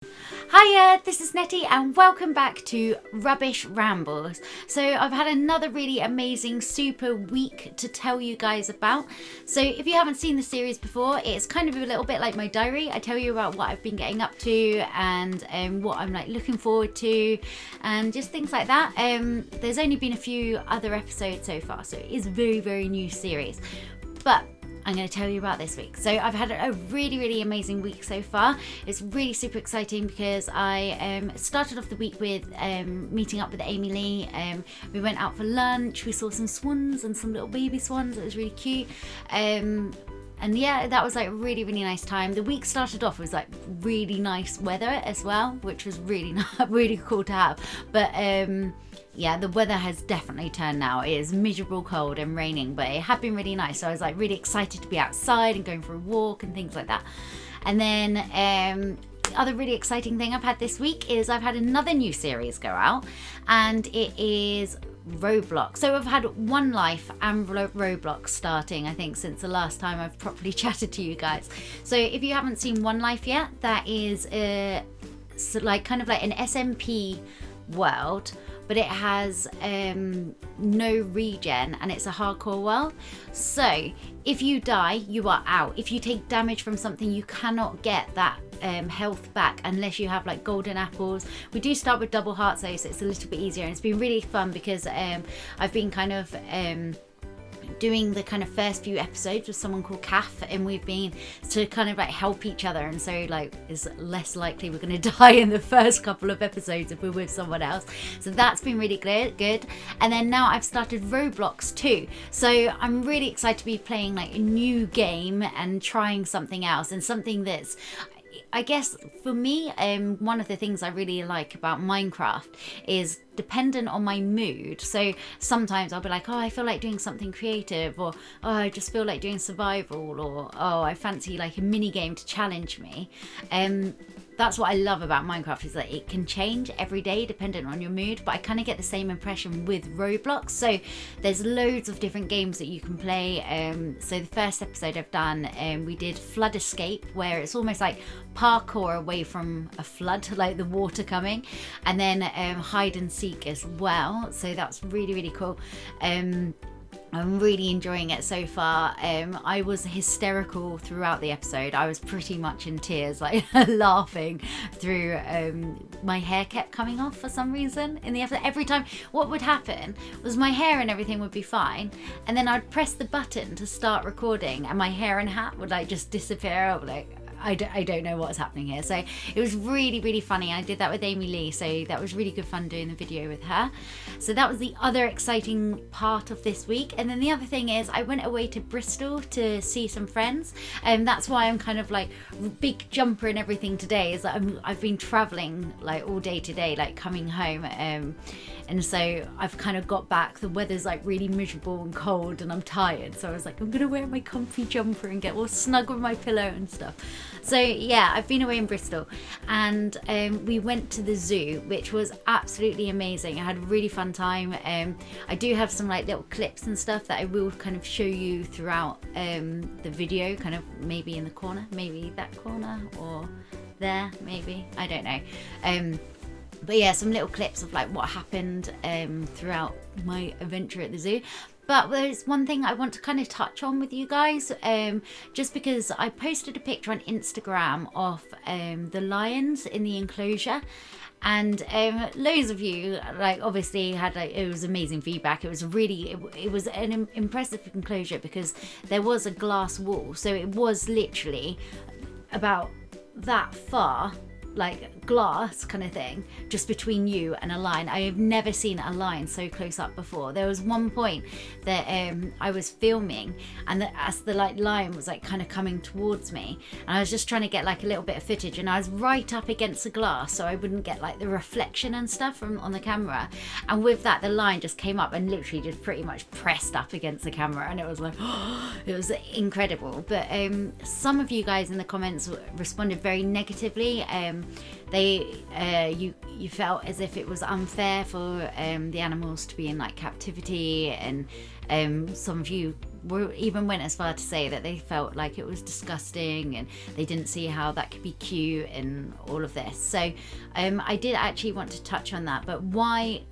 Hiya, this is Netty and welcome back to Rubbish Rambles. So I've had another really amazing super week to tell you guys about. So if you haven't seen the series before, it's kind of a little bit like my diary. I tell you about what I've been getting up to and what I'm like looking forward to and just things like that. There's only been a few other episodes so far, so it is a very new series. But I'm going to tell you about this week. So I've had a really amazing week so far. It's really super exciting because I started off the week with meeting up with Amy Lee. We went out for lunch. We saw some swans and some little baby swans. It was really cute. And yeah, that was like a really nice time. The week started off with like really nice weather as well, which was really cool to have. But yeah, the weather has definitely turned now. It is miserable, cold and raining, but it had been really nice. So I was like really excited to be outside and going for a walk and things like that. And then the other really exciting thing I've had this week is I've had another new series go out, and it is Roblox. So I've had One Life and Roblox starting, I think, since the last time I've properly chatted to you guys. So if you haven't seen One Life yet, that is kind of like an SMP world, but it has no regen and it's a hardcore world. So if you die, you are out. If you take damage from something, you cannot get that health back unless you have like golden apples. We do start with double hearts though, so it's a little bit easier, and it's been really fun because I've been kind of doing the kind of first few episodes with someone called Kath, and we've been to kind of like help each other, and so like it's less likely we're going to die in the first couple of episodes if we're with someone else. So that's been really good. And then now I've started Roblox too, so I'm really excited to be playing like a new game and trying something else, and something that's, I guess for me, one of the things I really like about Minecraft is dependent on my mood. So sometimes I'll be like, oh, I feel like doing something creative, or oh, I just feel like doing survival, or oh, I fancy like a mini game to challenge me. That's what I love about Minecraft, is that it can change every day dependent on your mood, but I kind of get the same impression with Roblox. So there's loads of different games that you can play. So the first episode I've done, we did Flood Escape, where it's almost like parkour away from a flood, like the water coming, and then hide and seek as well. So that's really cool. I'm really enjoying it so far. I was hysterical throughout the episode. I was pretty much in tears, like laughing through. My hair kept coming off for some reason in the episode. Every time, what would happen was my hair and everything would be fine, and then I'd press the button to start recording, and my hair and hat would like just disappear. Like, I don't know what's happening here. So it was really funny. I did that with Amy Lee, so that was really good fun doing the video with her. So that was the other exciting part of this week. And then the other thing is I went away to Bristol to see some friends, and that's why I'm kind of like big jumper and everything today, is that I've been traveling like all day today, like coming home, and so I've kind of got back. The weather's like really miserable and cold and I'm tired, so I was like, I'm gonna wear my comfy jumper and get all snug with my pillow and stuff. So yeah, I've been away in Bristol, and we went to the zoo, which was absolutely amazing. I had a really fun time. I do have some like little clips and stuff that I will kind of show you throughout the video, kind of maybe in the corner, maybe that corner, or there, maybe, I don't know. But yeah, some little clips of like what happened throughout my adventure at the zoo. But there's one thing I want to kind of touch on with you guys, just because I posted a picture on Instagram of the lions in the enclosure, and loads of you like obviously had like, it was amazing feedback. It was really, it was an impressive enclosure because there was a glass wall, so it was literally about that far, like glass kind of thing, just between you and a lion. I have never seen a lion so close up before. There was one point that I was filming, and as the like lion was like kind of coming towards me, and I was just trying to get like a little bit of footage, and I was right up against the glass so I wouldn't get like the reflection and stuff from on the camera, and with that the lion just came up and literally just pretty much pressed up against the camera, and it was like it was incredible. But some of you guys in the comments responded very negatively. You felt as if it was unfair for the animals to be in like captivity, and some of you even went as far to say that they felt like it was disgusting and they didn't see how that could be cute and all of this. So I did actually want to touch on that, but why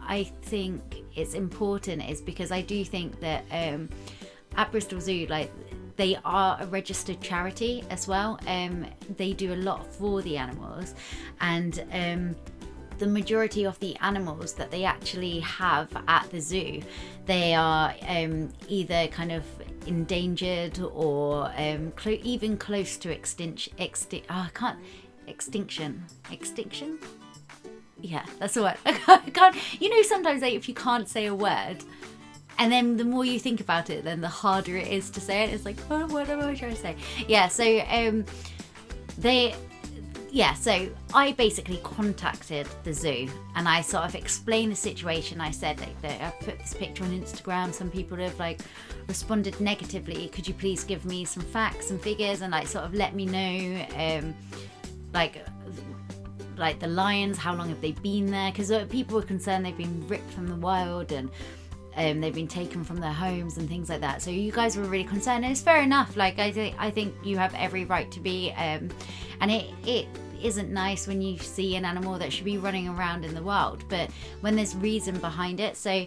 I think it's important is because I do think that at Bristol Zoo, like, they are a registered charity as well. They do a lot for the animals, and the majority of the animals that they actually have at the zoo, they are either kind of endangered or even close to extinction. Extinction? Yeah, that's the word. I can't. You know, sometimes if you can't say a word, and then the more you think about it, then the harder it is to say it. It's like, oh, what am I trying to say? Yeah, so so I basically contacted the zoo and I sort of explained the situation. I said that I put this picture on Instagram. Some people have like responded negatively. Could you please give me some facts and figures and like sort of let me know like the lions, how long have they been there? Because people were concerned they've been ripped from the wild and they've been taken from their homes and things like that. So you guys were really concerned, and it's fair enough. Like I think you have every right to be, and it isn't nice when you see an animal that should be running around in the wild, but when there's reason behind it. So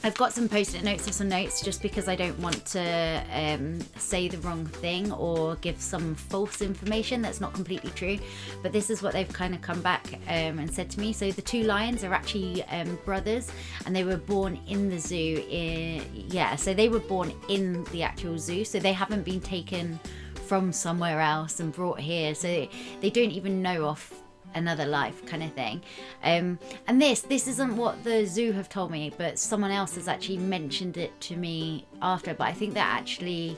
I've got some post-it notes of some notes just because I don't want to say the wrong thing or give some false information that's not completely true. But this is what they've kind of come back and said to me. So the two lions are actually brothers, and they were born in the zoo. So they were born in the actual zoo. So they haven't been taken from somewhere else and brought here. So they don't even know of another life kind of thing. And this isn't what the zoo have told me, but someone else has actually mentioned it to me after. But I think they're actually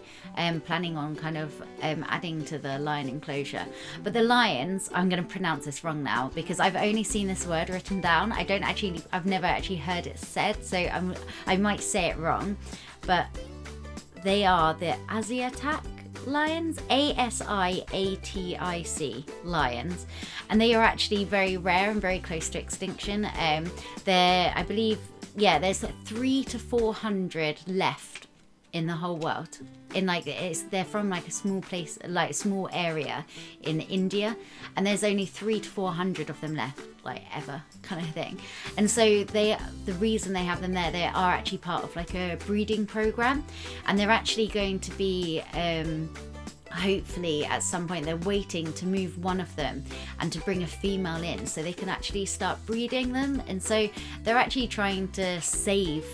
planning on kind of adding to the lion enclosure. But the lions, I'm going to pronounce this wrong now because I've only seen this word written down. I've never actually heard it said, so I might say it wrong. But they are the Asiatic lions, Asiatic lions, and they are actually very rare and very close to extinction. I believe, there's 300 to 400 left in the whole world. They're from like a small place, like a small area in India, and there's only 300 to 400 of them left, like ever, kind of thing. And so the reason they have them there, they are actually part of like a breeding program, and they're actually going to be hopefully at some point they're waiting to move one of them and to bring a female in so they can actually start breeding them. And so they're actually trying to save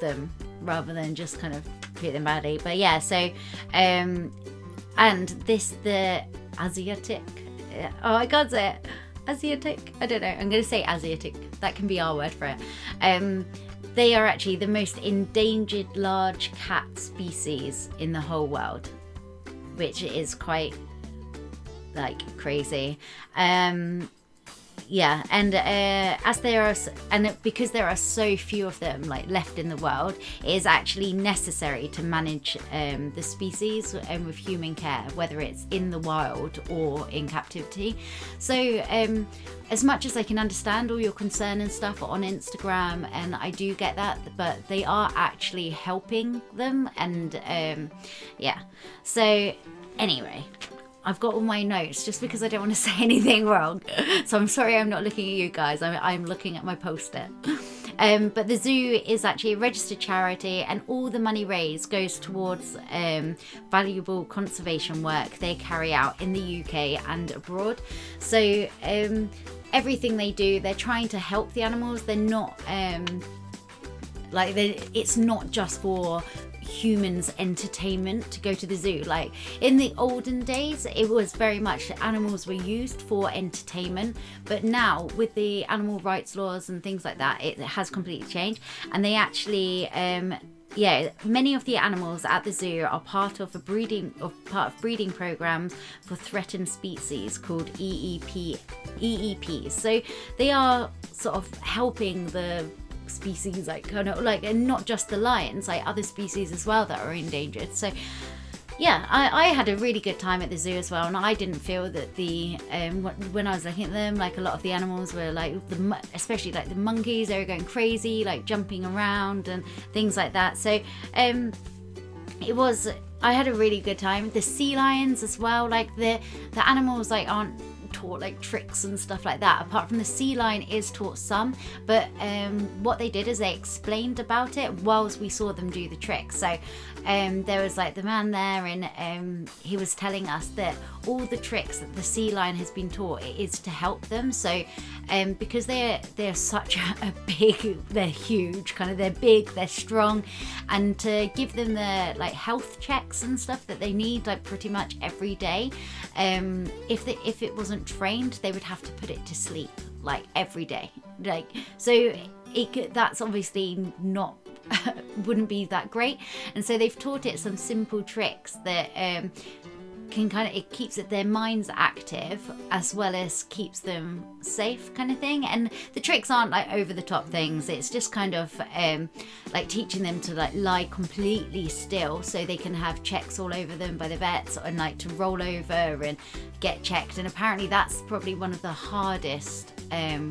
them rather than just kind of treat them badly. But yeah, so and the Asiatic, I can't say it, Asiatic, I don't know, I'm gonna say Asiatic, that can be our word for it. They are actually the most endangered large cat species in the whole world, which is quite like crazy. Because there are so few of them like left in the world, it is actually necessary to manage the species with human care, whether it's in the wild or in captivity. So as much as I can understand all your concern and stuff on Instagram, and I do get that, but they are actually helping them. And so anyway, I've got all my notes just because I don't want to say anything wrong. So I'm sorry I'm not looking at you guys. I'm looking at my post-it. But the zoo is actually a registered charity, and all the money raised goes towards valuable conservation work they carry out in the UK and abroad. So everything they do, they're trying to help the animals. They're not it's not just for humans' entertainment to go to the zoo. Like in the olden days, it was very much animals were used for entertainment, but now with the animal rights laws and things like that, it has completely changed. And they actually many of the animals at the zoo are part of breeding programs for threatened species called EEPs. So they are sort of helping the species, like kind of like, and not just the lions, like other species as well that are endangered. So yeah, I had a really good time at the zoo as well, and I didn't feel that the when I was looking at them, like a lot of the animals were like especially like the monkeys, they were going crazy, like jumping around and things like that. So I had a really good time. The sea lions as well, like the animals like aren't taught like tricks and stuff like that, apart from the sea lion is taught some, but what they did is they explained about it whilst we saw them do the tricks. So there was like the man there, and he was telling us that all the tricks that the sea lion has been taught, it is to help them. So because they're such a big, they're huge, kind of, they're big, they're strong, and to give them the like health checks and stuff that they need like pretty much every day, if it wasn't trained, they would have to put it to sleep like every day, like, so that's obviously not wouldn't be that great. And so they've taught it some simple tricks that can kind of, it keeps their minds active as well as keeps them safe, kind of thing. And the tricks aren't like over the top things, it's just kind of like teaching them to like lie completely still so they can have checks all over them by the vets, and like to roll over and get checked. And apparently that's probably one of the hardest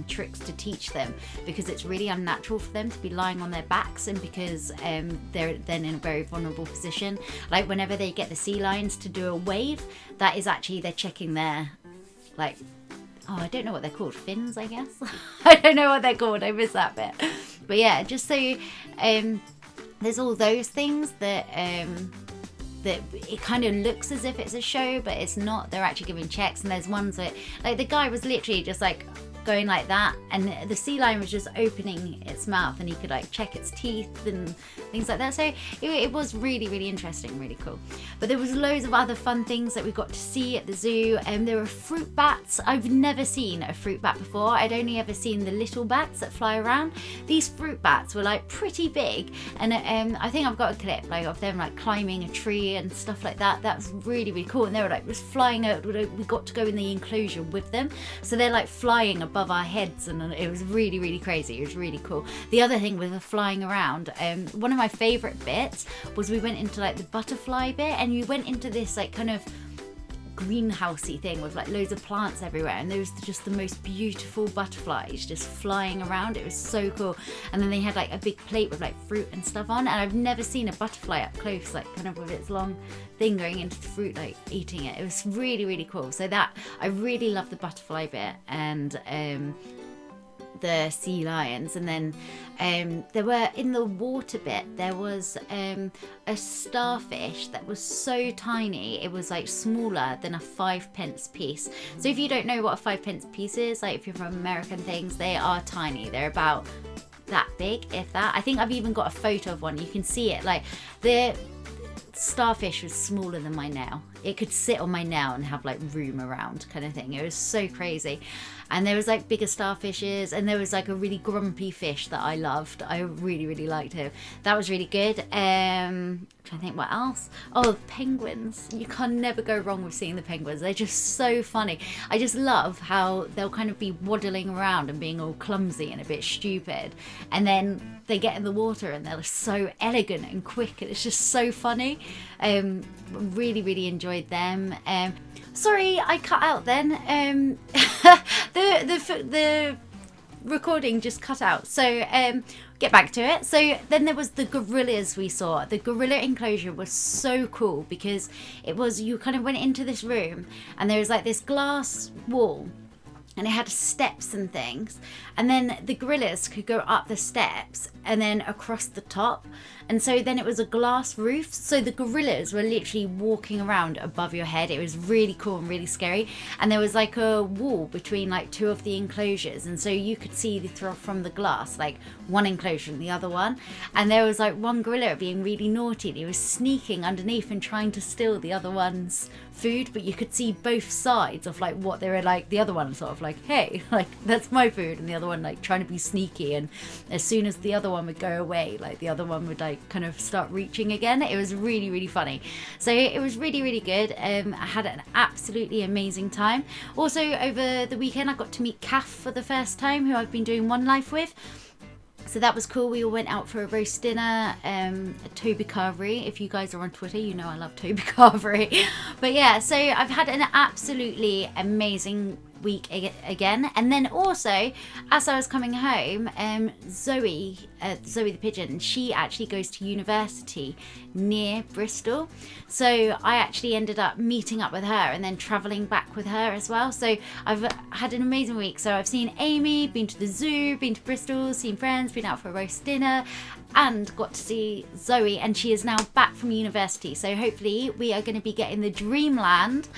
tricks to teach them, because it's really unnatural for them to be lying on their backs, and because they're then in a very vulnerable position. Like whenever they get the sea lions to do a wave, that is actually, they're checking their like, oh, I don't know what they're called, fins, I guess. I don't know what they're called, I missed that bit. But yeah, just so there's all those things that that it kind of looks as if it's a show, but it's not. They're actually giving checks. And there's ones that, like, the guy was literally just like going like that, and the sea lion was just opening its mouth, and he could like check its teeth and things like that. So it was really, really interesting, really cool. But there was loads of other fun things that we got to see at the zoo, and there were fruit bats. I've never seen a fruit bat before. I'd only ever seen the little bats that fly around. These fruit bats were like pretty big, and I think I've got a clip like of them like climbing a tree and stuff like that. That was really, really cool. And they were like just flying out. We got to go in the enclosure with them, so they're like flying above our heads, and it was really, really crazy. It was really cool. The other thing with the flying around, one of my favorite bits was we went into like the butterfly bit, and you went into this like kind of greenhousey thing with like loads of plants everywhere, and there was just the most beautiful butterflies just flying around. It was so cool. And then they had like a big plate with like fruit and stuff on, and I've never seen a butterfly up close, like kind of with its long thing going into the fruit, like eating it. It was really, really cool. So that, I really love the butterfly bit, and the sea lions. And then there were, in the water bit, there was a starfish that was so tiny, it was like smaller than a 5p piece. So if you don't know what a 5p piece is, like if you're from American things, they are tiny. They're about that big, if that. I think I've even got a photo of one. You can see it. Like, the starfish was smaller than my nail. It could sit on my nail and have like room around, kind of thing. It was so crazy. And there was like bigger starfishes, and there was like a really grumpy fish that I loved. I really, really liked him. That was really good. Trying to think what else. Oh, penguins. You can never go wrong with seeing the penguins. They're just so funny. I just love how they'll kind of be waddling around and being all clumsy and a bit stupid, and then they get in the water and they're so elegant and quick, and it's just so funny. Really, really enjoyed them. Sorry, I cut out then. The recording just cut out. So get back to it. So then there was the gorillas we saw. The gorilla enclosure was so cool, because it was, you kind of went into this room, and there was like this glass wall, and it had steps and things, and then the gorillas could go up the steps and then across the top, and so then it was a glass roof, so the gorillas were literally walking around above your head. It was really cool and really scary, and there was like a wall between like two of the enclosures, and so you could see from the glass like one enclosure and the other one, and there was like one gorilla being really naughty, and he was sneaking underneath and trying to steal the other one's food, but you could see both sides of like what they were like. The other one sort of like, hey, like that's my food, and the other one like trying to be sneaky, and as soon as the other one would go away, like the other one would like kind of start reaching again. It was really, really funny. So it was really, really good. I had an absolutely amazing time. Also over the weekend I got to meet Kath for the first time, who I've been doing One Life with. So that was cool. We all went out for a roast dinner, a Toby Carvery. If you guys are on Twitter, you know I love Toby Carvery. But yeah, so I've had an absolutely amazing week again. And then also, as I was coming home, Zoe the pigeon, she actually goes to university near Bristol. So I actually ended up meeting up with her and then traveling back with her as well. So I've had an amazing week. So I've seen Amy, been to the zoo, been to Bristol, seen friends, been out for a roast dinner, and got to see Zoe, and she is now back from university. So hopefully we are going to be getting the Dreamland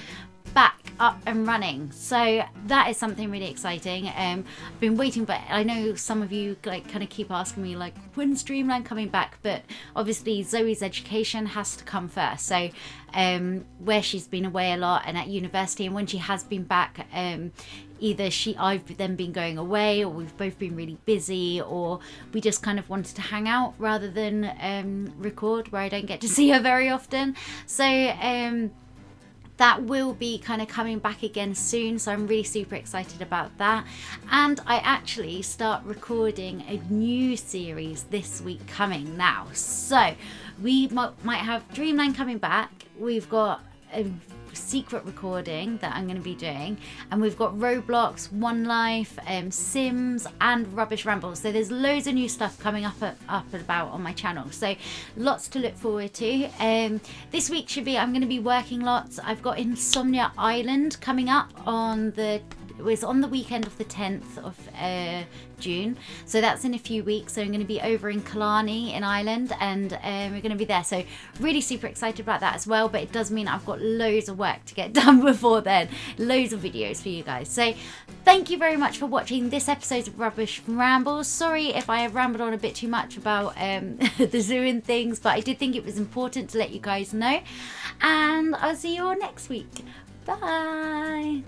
back up and running. So that is something really exciting. I've been waiting, but I know some of you like kind of keep asking me like, when's Dreamland coming back? But obviously Zoe's education has to come first. So where she's been away a lot and at university, and when she has been back, either I've then been going away, or we've both been really busy, or we just kind of wanted to hang out rather than record, where I don't get to see her very often. So that will be kind of coming back again soon, so I'm really super excited about that. And I actually start recording a new series this week coming now. So we might have Dreamland coming back. We've got a secret recording that I'm going to be doing, and we've got Roblox, One Life, Sims, and Rubbish Rambles. So there's loads of new stuff coming up and about on my channel, so lots to look forward to. This week I'm going to be working lots. I've got Insomnia Island coming up on the weekend of the 10th of June, so that's in a few weeks. So I'm going to be over in Killarney in Ireland, and we're going to be there, so really super excited about that as well. But it does mean I've got loads of work to get done before then, loads of videos for you guys. So thank you very much for watching this episode of Rubbish Rambles. Sorry if I have rambled on a bit too much about the zoo and things, but I did think it was important to let you guys know, and I'll see you all next week. Bye.